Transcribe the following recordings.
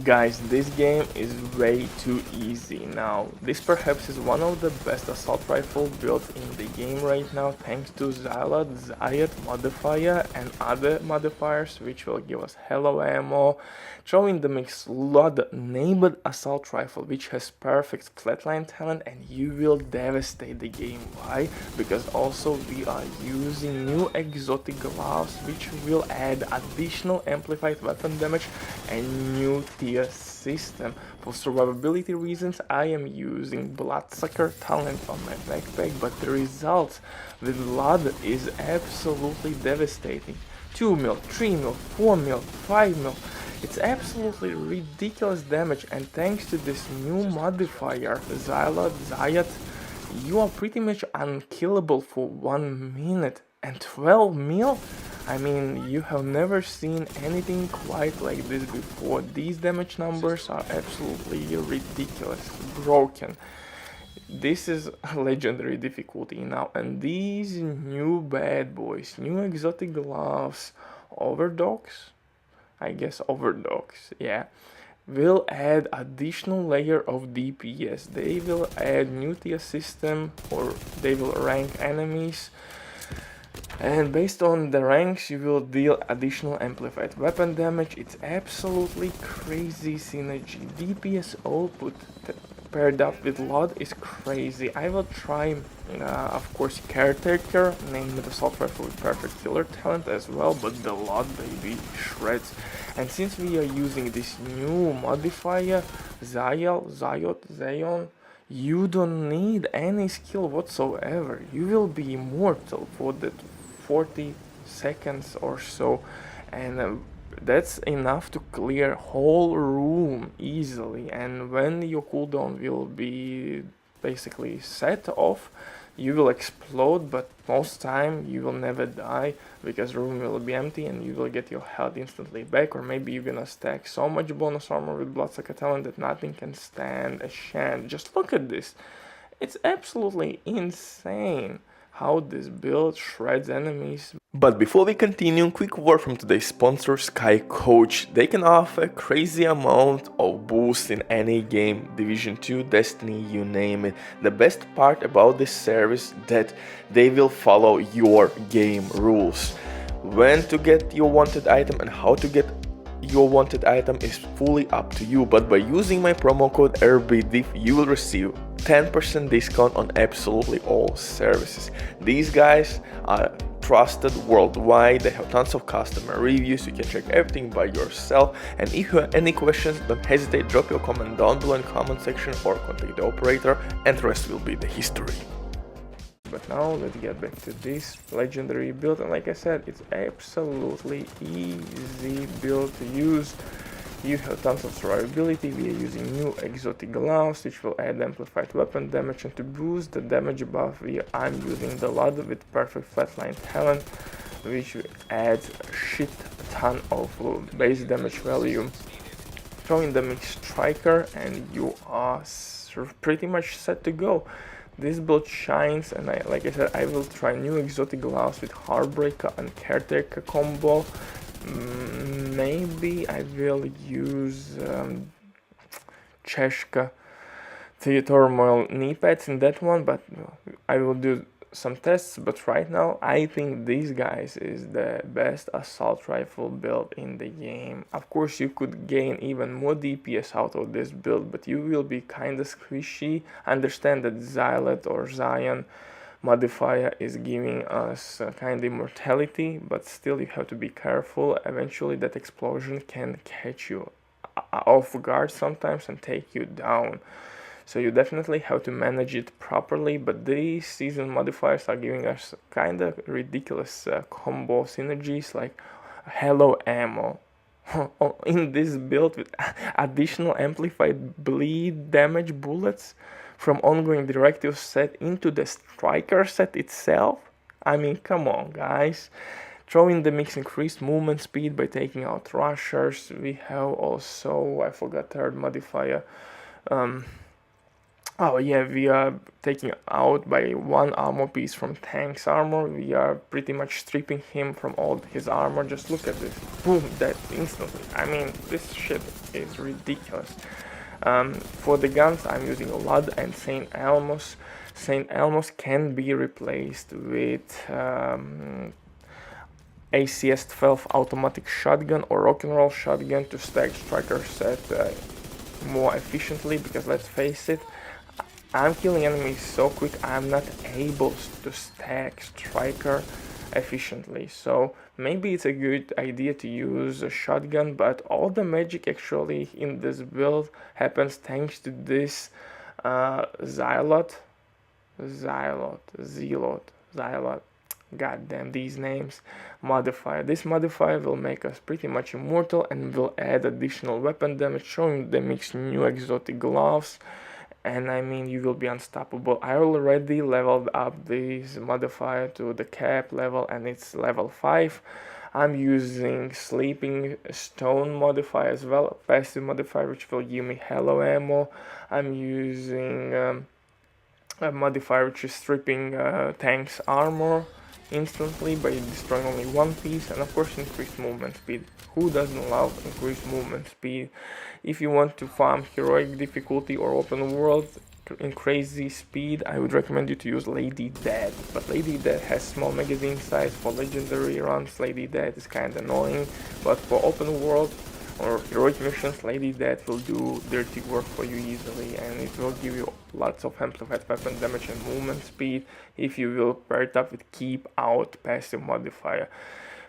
Guys, this game is way too easy now. This perhaps is one of the best assault rifle built in the game right now, thanks to ZEALOT, modifier and other modifiers which will give us hello ammo. Throw in the mix LUD named assault rifle which has perfect flatline talent and you will devastate the game. Why? Because also we are using new exotic gloves which will add additional amplified weapon damage and new tier system. For survivability reasons I am using Bloodsucker talent on my backpack, but the result with LUD is absolutely devastating. 2 mil, 3 mil, 4 mil, 5 mil. It's absolutely ridiculous damage, and thanks to this new modifier, ZEALOT, you are pretty much unkillable for 1 minute. And 12 mil? I mean, you have never seen anything quite like this before. These damage numbers are absolutely ridiculous, broken. This is a legendary difficulty now, and these new bad boys, new exotic gloves, overdogs? I guess overdogs, yeah, will add additional layer of DPS. They will add new tier system, or they will rank enemies, and based on the ranks you will deal additional amplified weapon damage. It's absolutely crazy synergy. DPS output paired up with LUD is crazy. I will try, of course, Caretaker, named the assault rifle with perfect killer talent as well, but the LUD baby shreds. And since we are using this new modifier, Zeon, you don't need any skill whatsoever. You will be immortal for the 40 seconds or so, and that's enough to clear whole room easily. And when your cooldown will be basically set off, you will explode, but most time you will never die because room will be empty and you will get your health instantly back. Or maybe you're gonna stack so much bonus armor with Bloodsucker talent that nothing can stand a chance. Just look at this. It's absolutely insane how this build shreds enemies. But before we continue, quick word from today's sponsor, Sky Coach. They can offer a crazy amount of boost in any game, Division 2, Destiny, you name it. The best part about this service that they will follow your game rules. When to get your wanted item and how to get your wanted item is fully up to you, but by using my promo code RBDIF you will receive 10% discount on absolutely all services. These guys are trusted worldwide, they have tons of customer reviews, you can check everything by yourself. And if you have any questions, don't hesitate, drop your comment down below in the comment section or contact the operator, and the rest will be the history. But now let's get back to this legendary build, and like I said, it's absolutely easy build to use. You have tons of survivability. We are using new exotic gloves which will add amplified weapon damage, and to boost the damage buff I'm using the LUD with perfect flatline talent which adds a shit ton of base damage value. Throw in the mix striker and you are pretty much set to go. This build shines, and like I said, I will try new exotic gloves with Heartbreaker and Caretaker combo. Maybe I will use Cheshka Turmoil knee pads in that one, but I will do some tests. But right now I think these guys is the best assault rifle build in the game. Of course you could gain even more DPS out of this build, but you will be kinda squishy. Understand that ZEALOT or Zion modifier is giving us kind of immortality, but still you have to be careful. Eventually that explosion can catch you off guard sometimes and take you down. So you definitely have to manage it properly, but these season modifiers are giving us kind of ridiculous combo synergies like hello ammo in this build with additional amplified bleed damage bullets from ongoing directive set into the striker set itself. I mean, come on guys. Throw in the mix increased movement speed by taking out rushers. We have also, I forgot third modifier, Oh yeah, we are taking out by one armor piece from Tank's armor. We are pretty much stripping him from all his armor. Just look at this. Boom, that instantly. I mean, this shit is ridiculous. For the guns, I'm using LUD and St. Elmo's. St. Elmo's can be replaced with ACS 12 automatic shotgun or rock and roll shotgun to stack striker set more efficiently, because let's face it, I'm killing enemies so quick I'm not able to stack striker efficiently. So maybe it's a good idea to use a shotgun, but all the magic actually in this build happens thanks to this ZEALOT, goddamn these names, modifier. This modifier will make us pretty much immortal and will add additional weapon damage, showing them mix new exotic gloves. And I mean, you will be unstoppable. I already leveled up this modifier to the cap level, and it's level 5. I'm using Sleeping Stone modifier as well, a passive modifier which will give me Halo ammo. I'm using a modifier which is stripping Tank's armor instantly by destroying only one piece, and of course increased movement speed. Who doesn't love increased movement speed? If you want to farm heroic difficulty or open world in crazy speed, I would recommend you to use Lady Dead, but Lady Dead has small magazine size. For legendary runs, Lady Dead is kinda annoying, but for open world or heroic missions, Lady Dead will do dirty work for you easily, and it will give you lots of amplified weapon damage and movement speed if you will pair it up with Keep Out passive modifier.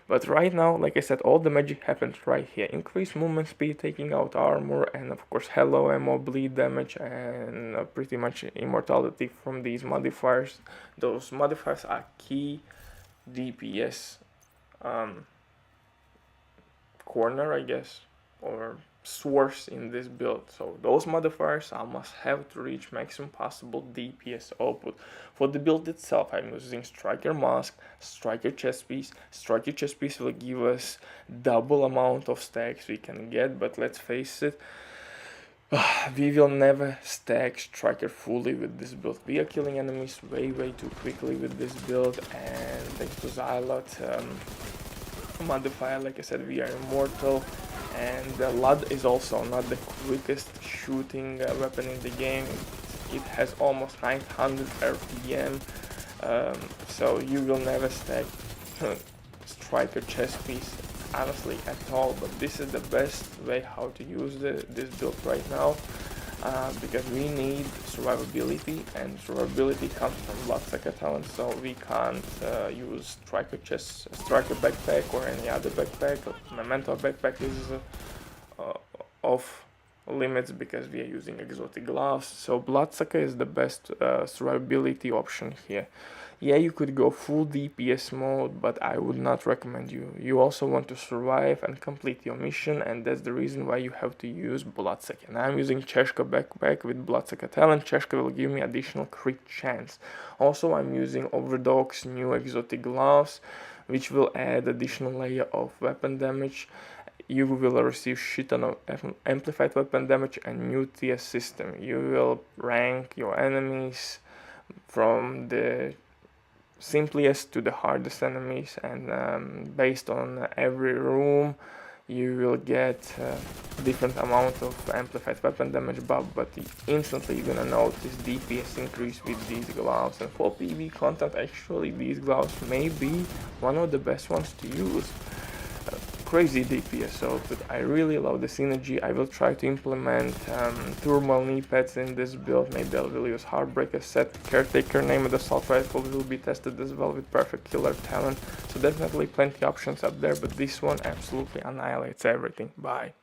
But right now, like I said, all the magic happens right here. Increased movement speed, taking out armor, and of course Halo ammo, bleed damage, and pretty much immortality from these modifiers. Those modifiers are key DPS corner, I guess, or source in this build. So those modifiers I must have to reach maximum possible DPS output. For the build itself, I'm using Striker Mask, Striker Chest Piece. Striker Chest Piece will give us double amount of stacks we can get, but let's face it, we will never stack Striker fully with this build. We are killing enemies way too quickly with this build, and thanks to ZEALOT modifier, like I said, we are immortal. And the LUD is also not the quickest shooting weapon in the game. It has almost 900 RPM, so you will never stack Striker Chest Piece, honestly, at all. But this is the best way how to use this build right now, because we need survivability, and survivability comes from Bloodsucker talent, so we can't use Striker backpack or any other backpack. Memento backpack is off limits because we are using exotic gloves, so Bloodsucker is the best survivability option here. Yeah, you could go full DPS mode, but I would not recommend you. You also want to survive and complete your mission, and that's the reason why you have to use Bloodsucker. And I'm using Cheshka backpack with Bloodsucker talent. Cheshka will give me additional crit chance. Also, I'm using Overdog's new exotic gloves, which will add additional layer of weapon damage. You will receive shit ton of amplified weapon damage and new TS system. You will rank your enemies from the simplest to the hardest enemies, and based on every room you will get different amount of amplified weapon damage buff, but instantly you're gonna notice DPS increase with these gloves. And for PvP content, actually these gloves may be one of the best ones to use. Crazy DPS output. I really love the synergy. I will try to implement thermal knee pads in this build. Maybe I will use Heartbreaker set. Caretaker name of the assault rifle will be tested as well with perfect killer talent. So definitely plenty options up there, but this one absolutely annihilates everything. Bye.